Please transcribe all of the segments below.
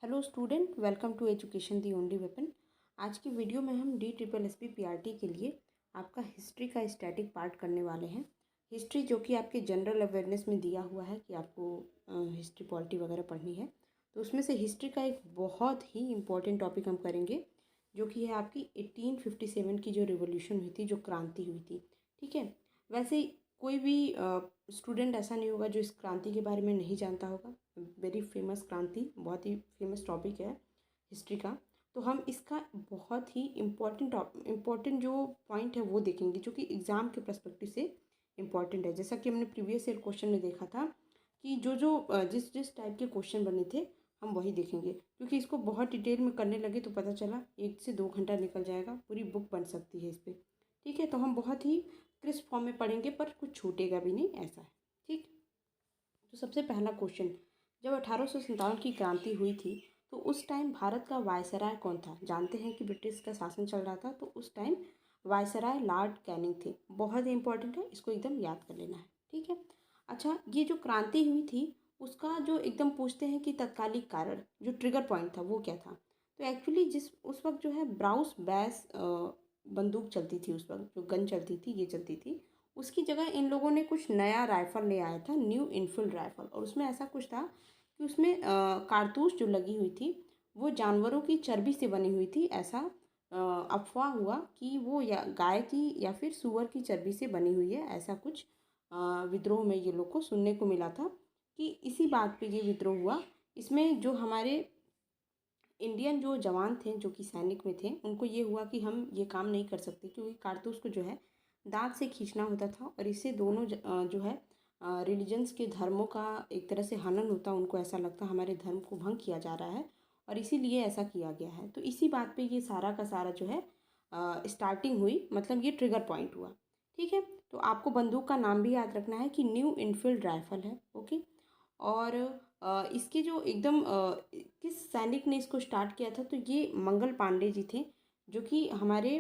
Hello student, welcome to education the only weapon. आज की video में हम DSSB PRT के लिए आपका हिस्ट्री का स्टैटिक पार्ट करने वाले हैं। हिस्ट्री जो कि आपके जनरल अवेयरनेस में दिया हुआ है कि आपको हिस्ट्री पॉलिटी वगैरह पढ़नी है, तो उसमें से हिस्ट्री का एक बहुत ही इम्पोर्टेंट टॉपिक हम करेंगे, जो कि है आपकी 1857 की जो रिवोल्यूशन हुई थी, जो क्रांति हुई थी। ठीक है, वैसे कोई भी स्टूडेंट ऐसा नहीं होगा जो इस क्रांति के बारे में नहीं जानता होगा। वेरी फेमस क्रांति, बहुत ही फेमस टॉपिक है हिस्ट्री का। तो हम इसका बहुत ही इम्पोर्टेंट जो पॉइंट है वो देखेंगे, जो कि एग्ज़ाम के पर्सपेक्टिव से इम्पॉर्टेंट है। जैसा कि हमने प्रीवियस ईयर क्वेश्चन में देखा था कि जिस जिस टाइप के क्वेश्चन बने थे हम वही देखेंगे, क्योंकि इसको बहुत डिटेल में करने लगे तो पता चला 1 से 2 घंटा निकल जाएगा, पूरी बुक बन सकती है इस पर। ठीक है, तो हम बहुत ही क्रिस्प फॉर्म में पढ़ेंगे, पर कुछ छूटेगा भी नहीं, ऐसा है। ठीक, तो सबसे पहला क्वेश्चन, जब 1857 की क्रांति हुई थी तो उस टाइम भारत का वायसराय कौन था? जानते हैं कि ब्रिटिश का शासन चल रहा था, तो उस टाइम वायसराय लॉर्ड कैनिंग थे। बहुत ही इंपॉर्टेंट है, इसको एकदम याद कर लेना है। ठीक है, अच्छा, ये जो क्रांति हुई थी उसका जो एकदम पूछते हैं कि तत्कालिक कारण, जो ट्रिगर पॉइंट था वो क्या था? तो एक्चुअली जिस उस वक्त जो है ब्राउस बैस बंदूक चलती थी, उस वक्त जो गन चलती थी ये चलती थी, उसकी जगह इन लोगों ने कुछ नया राइफ़ल ले आया था, न्यू इनफील्ड राइफ़ल। और उसमें ऐसा कुछ था कि उसमें कारतूस जो लगी हुई थी वो जानवरों की चर्बी से बनी हुई थी। ऐसा अफवाह हुआ कि वो या गाय की या फिर सूअर की चर्बी से बनी हुई है। ऐसा कुछ विद्रोह में ये लोग को सुनने को मिला था कि इसी बात पे ये विद्रोह हुआ। इसमें जो हमारे इंडियन जो जवान थे, जो कि सैनिक में थे, उनको ये हुआ कि हम ये काम नहीं कर सकते, क्योंकि कारतूस को जो है दांत से खींचना होता था और इससे दोनों जो है रिलीजन्स के धर्मों का एक तरह से हनन होता। उनको ऐसा लगता हमारे धर्म को भंग किया जा रहा है और इसीलिए ऐसा किया गया है। तो इसी बात पे ये सारा का सारा जो है स्टार्टिंग हुई, मतलब ये ट्रिगर पॉइंट हुआ। ठीक है, तो आपको बंदूक का नाम भी याद रखना है कि न्यू इनफील्ड राइफल है। ओके, और इसके जो एकदम किस सैनिक ने इसको स्टार्ट किया था, तो ये मंगल पांडे जी थे, जो कि हमारे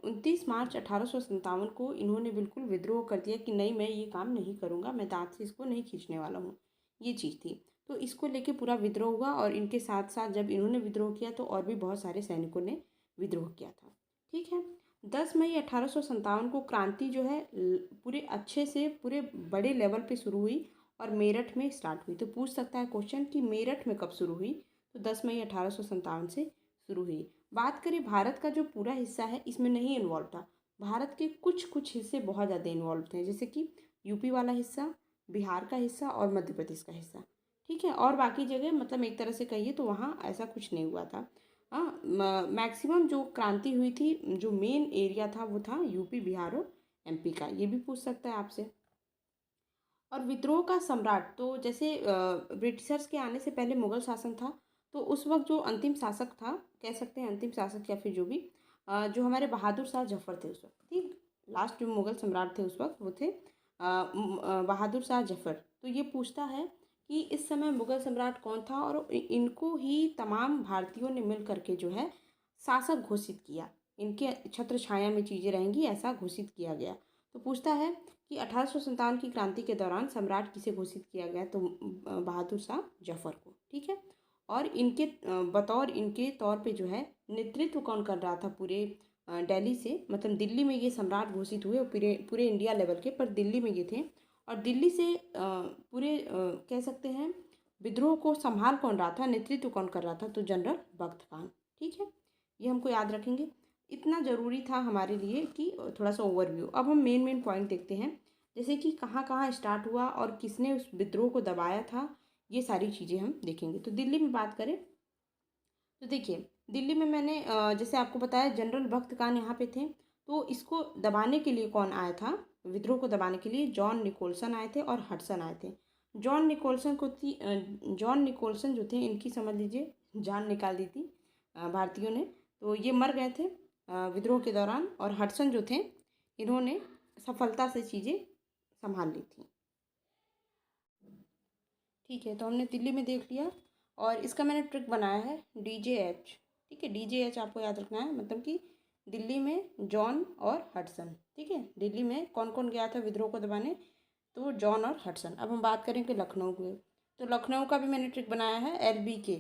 29 मार्च 1857 को इन्होंने बिल्कुल विद्रोह कर दिया कि नहीं, मैं ये काम नहीं करूँगा, मैं दांत से इसको नहीं खींचने वाला हूँ। ये चीज़ थी, तो इसको लेके पूरा विद्रोह हुआ और इनके साथ साथ जब इन्होंने विद्रोह किया तो और भी बहुत सारे सैनिकों ने विद्रोह किया था। ठीक है, 10 मई 1857 को क्रांति जो है पूरे अच्छे से पूरे बड़े लेवल पे शुरू हुई और मेरठ में स्टार्ट हुई। तो पूछ सकता है क्वेश्चन कि मेरठ में कब शुरू हुई? तो 10 मई 1857 से शुरू हुई। बात करें भारत का जो पूरा हिस्सा है, इसमें नहीं इन्वॉल्व था। भारत के कुछ कुछ हिस्से बहुत ज़्यादा इन्वॉल्व थे, जैसे कि यूपी वाला हिस्सा, बिहार का हिस्सा और मध्य प्रदेश का हिस्सा। ठीक है, और बाकी जगह मतलब एक तरह से कहिए तो वहाँ ऐसा कुछ नहीं हुआ था। हाँ, मैक्सिमम जो क्रांति हुई थी, जो मेन एरिया था वो था यूपी, बिहार और MP का। ये भी पूछ सकता है आपसे। और विद्रोह का सम्राट, तो जैसे ब्रिटिशर्स के आने से पहले मुगल शासन था, तो उस वक्त जो अंतिम शासक था, कह सकते हैं अंतिम शासक या फिर जो भी जो हमारे बहादुर शाह जफर थे उस वक्त। ठीक, लास्ट जो मुगल सम्राट थे उस वक्त वो थे बहादुर शाह जफर। तो ये पूछता है कि इस समय मुगल सम्राट कौन था, और इनको ही तमाम भारतीयों ने मिल करके जो है शासक घोषित किया। इनके छत्र छाया में चीज़ें रहेंगी, ऐसा घोषित किया गया। तो पूछता है कि 1857 की क्रांति के दौरान सम्राट किसे घोषित किया गया? तो बहादुर शाह जफर को। ठीक है, और इनके बतौर इनके तौर पे जो है नेतृत्व कौन कर रहा था पूरे दिल्ली से, मतलब दिल्ली में ये सम्राट घोषित हुए और पूरे पूरे इंडिया लेवल के, पर दिल्ली में ये थे। और दिल्ली से पूरे कह सकते हैं विद्रोह को संभाल कौन रहा था, नेतृत्व कौन कर रहा था? तो जनरल बख्त खान। ठीक है, ये हमको याद रखेंगे, इतना ज़रूरी था हमारे लिए कि थोड़ा सा ओवरव्यू। अब हम मेन मेन पॉइंट देखते हैं, जैसे कि कहाँ कहाँ स्टार्ट हुआ और किसने उस विद्रोह को दबाया था, ये सारी चीज़ें हम देखेंगे। तो दिल्ली में बात करें तो देखिए, दिल्ली में मैंने जैसे आपको बताया जनरल बख्त खान यहाँ पे थे। तो इसको दबाने के लिए कौन आया था? विद्रोह को दबाने के लिए जॉन निकोलसन आए थे और हडसन आए थे। जॉन निकोलसन जो थे, इनकी समझ लीजिए जान निकाल दी थी भारतीयों ने, तो ये मर गए थे विद्रोह के दौरान। और हडसन जो थे, इन्होंने सफलता से चीज़ें संभाल ली थी। ठीक है, तो हमने दिल्ली में देख लिया और इसका मैंने ट्रिक बनाया है DJH। ठीक है, DJH आपको याद रखना है, मतलब कि दिल्ली में जॉन और हडसन। ठीक है, दिल्ली में कौन कौन गया था विद्रोह को दबाने? तो जॉन और हडसन। अब हम बात करें कि लखनऊ के, तो लखनऊ का भी मैंने ट्रिक बनाया है LBK।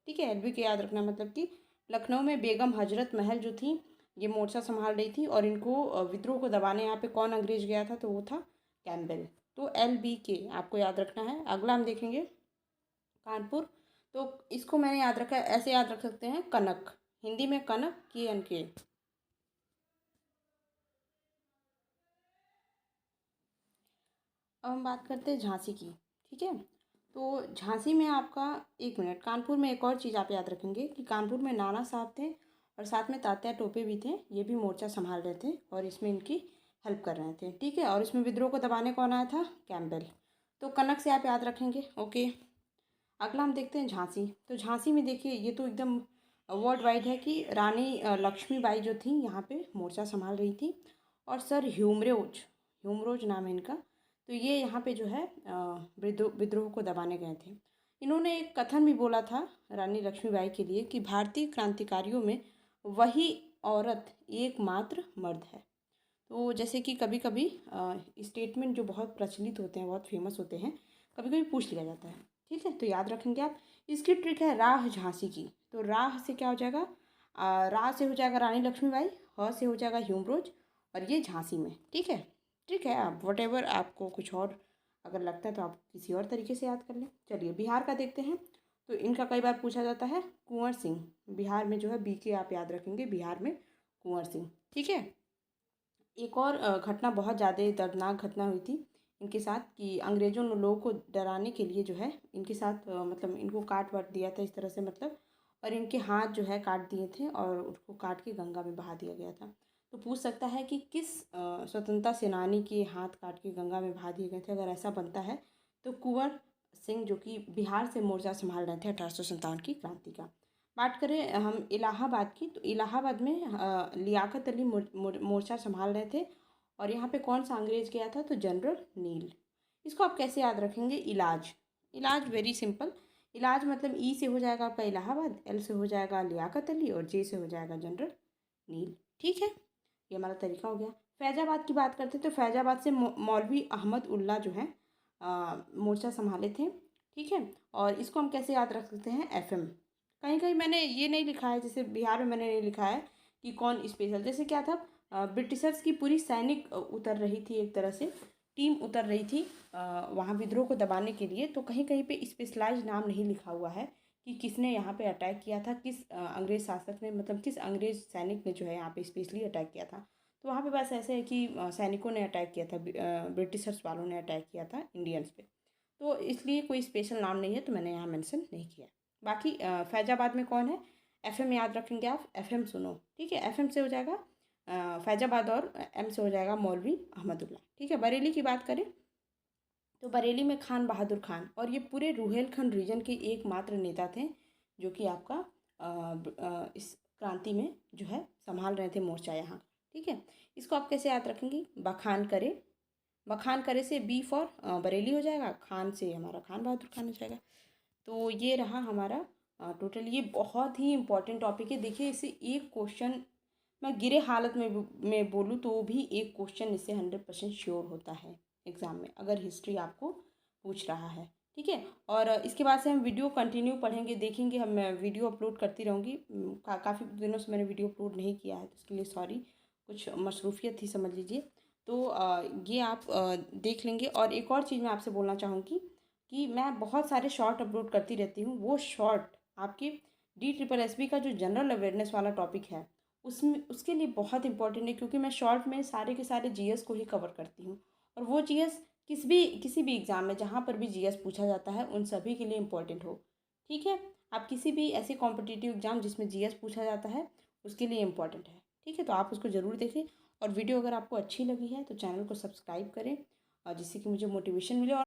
ठीक है, LB के याद रखना, मतलब कि लखनऊ में बेगम हजरत महल जो थी ये मोर्चा संभाल रही थी, और इनको विद्रोह को दबाने यहाँ पे कौन अंग्रेज गया था, तो वो था कैम्पबेल। तो LBK आपको याद रखना है। अगला हम देखेंगे कानपुर। तो इसको मैंने याद रखा है, ऐसे याद रख सकते हैं कनक, हिंदी में कनक, KNK। अब हम बात करते हैं झांसी की। ठीक है, तो झांसी में आपका, एक मिनट, कानपुर में एक और चीज़ आप याद रखेंगे कि कानपुर में नाना साहब थे और साथ में तात्या टोपे भी थे, ये भी मोर्चा संभाल रहे थे और इसमें इनकी हेल्प कर रहे थे। ठीक है, और इसमें विद्रोह को दबाने कौन आया था, कैम्पबेल। तो कनक से आप याद रखेंगे। ओके, अगला हम देखते हैं झांसी। तो झांसी में देखिए, ये तो एकदम वर्ल्ड वाइड है कि रानी लक्ष्मीबाई जो थी यहाँ पे मोर्चा संभाल रही थी, और सर ह्यूमरोज, ह्यूमरोज नाम है इनका, तो ये यहाँ पे जो है विद्रोह को दबाने गए थे। इन्होंने एक कथन भी बोला था रानी लक्ष्मीबाई के लिए कि भारतीय क्रांतिकारियों में वही औरत एकमात्र मर्द है। तो जैसे कि कभी कभी स्टेटमेंट जो बहुत प्रचलित होते हैं, बहुत फेमस होते हैं, कभी कभी पूछ लिया जाता है। ठीक है, तो याद रखेंगे आप। इसकी ट्रिक है राह झांसी की। तो राह से क्या हो जाएगा, राह से हो जाएगा रानी लक्ष्मीबाई, ह से हो जाएगा ह्यूमरोज, और ये झांसी में। ठीक है, ट्रिक है, आप वटेवर आपको कुछ और अगर लगता है तो आप किसी और तरीके से याद कर लें। चलिए बिहार का देखते हैं। तो इनका कई बार पूछा जाता है, कुंवर सिंह, बिहार में जो है BK आप याद रखेंगे, बिहार में कुंवर सिंह। ठीक है, एक और घटना, बहुत ज़्यादा दर्दनाक घटना हुई थी इनके साथ कि अंग्रेज़ों ने लोगों को डराने के लिए जो है इनके साथ मतलब इनको काट वाट दिया था इस तरह से, मतलब, और इनके हाथ जो है काट दिए थे और उसको काट के गंगा में बहा दिया गया था। तो पूछ सकता है कि किस स्वतंत्रता सेनानी के हाथ काट के गंगा में बहा दिए गए थे। अगर ऐसा बनता है तो कुंवर सिंह, जो कि बिहार से मोर्चा संभाल रहे थे 1857 की क्रांति का। बात करें हम इलाहाबाद की, तो इलाहाबाद में लियाकत अली मोर्चा संभाल रहे थे, और यहाँ पे कौन सा अंग्रेज गया था, तो जनरल नील। इसको आप कैसे याद रखेंगे, इलाज, इलाज वेरी सिंपल। इलाज मतलब ई से हो जाएगा आपका इलाहाबाद, एल से हो जाएगा लियाकत अली, और जे से हो जाएगा जनरल नील। ठीक है, ये हमारा तरीका हो गया। फैजाबाद की बात करते हैं, तो फैजाबाद से मौलवी अहमद उल्ला जो है मोर्चा संभाले थे। ठीक है, और इसको हम कैसे याद रख सकते हैं, FM। कहीं कहीं मैंने ये नहीं लिखा है, जैसे बिहार में मैंने नहीं लिखा है कि कौन स्पेशल, जैसे क्या था, ब्रिटिशर्स की पूरी सैनिक उतर रही थी, एक तरह से टीम उतर रही थी वहाँ विद्रोह को दबाने के लिए। तो कहीं कहीं पे स्पेशलाइज नाम नहीं लिखा हुआ है कि किसने यहाँ पे अटैक किया था, किस अंग्रेज शासक ने, मतलब किस अंग्रेज सैनिक ने जो है यहाँ पे स्पेशली अटैक किया था। तो वहाँ पे बस ऐसे है कि सैनिकों ने अटैक किया था, ब्रिटिशर्स वालों ने अटैक किया था इंडियंस पे। तो इसलिए कोई स्पेशल नाम नहीं है, तो मैंने यहाँ मेंशन नहीं किया। बाकी फैजाबाद में कौन है, FM याद रखेंगे आप, FM सुनो। ठीक है, FM से हो जाएगा फैजाबाद, और M से हो जाएगा मौलवी अहमदुल्ला। ठीक है, बरेली की बात करें तो बरेली में खान बहादुर खान, और ये पूरे रुहेलखंड रीजन के एकमात्र नेता थे जो कि आपका इस क्रांति में जो है संभाल रहे थे मोर्चा यहाँ। ठीक है, इसको आप कैसे याद रखेंगे, बखान करे, बखान करे से B फॉर बरेली हो जाएगा, खान से हमारा खान बहादुर खान हो जाएगा। तो ये रहा हमारा टोटल, ये बहुत ही इंपॉर्टेंट टॉपिक है। देखिए, इसे एक क्वेश्चन मैं गिरे हालत में बोलूँ तो भी एक क्वेश्चन इससे 100% श्योर होता है एग्ज़ाम में, अगर हिस्ट्री आपको पूछ रहा है। ठीक है, और इसके बाद से हम वीडियो कंटिन्यू पढ़ेंगे, देखेंगे, हम वीडियो अपलोड करती रहूँगी। काफ़ी दिनों से मैंने वीडियो अपलोड नहीं किया है, तो इसके लिए सॉरी, कुछ मसरूफियत थी समझ लीजिए। तो ये आप देख लेंगे। और एक और चीज़ मैं आपसे बोलना चाहूँगी कि मैं बहुत सारे शॉर्ट अपलोड करती रहती हूँ। वो शॉर्ट आपके DSSB का जो जनरल अवेयरनेस वाला टॉपिक है उसमें, उसके लिए बहुत इंपॉर्टेंट है, क्योंकि मैं शॉर्ट में सारे के सारे GS को ही कवर करती हूँ, और वो GS किसी भी एग्ज़ाम में जहाँ पर भी GS पूछा जाता है उन सभी के लिए इम्पोर्टेंट हो। ठीक है, आप किसी भी ऐसे कॉम्पिटिटिव एग्ज़ाम जिसमें GS पूछा जाता है उसके लिए इम्पोर्टेंट है। ठीक है, तो आप उसको ज़रूर देखें, और वीडियो अगर आपको अच्छी लगी है तो चैनल को सब्सक्राइब करें, और जिससे कि मुझे मोटिवेशन मिले। और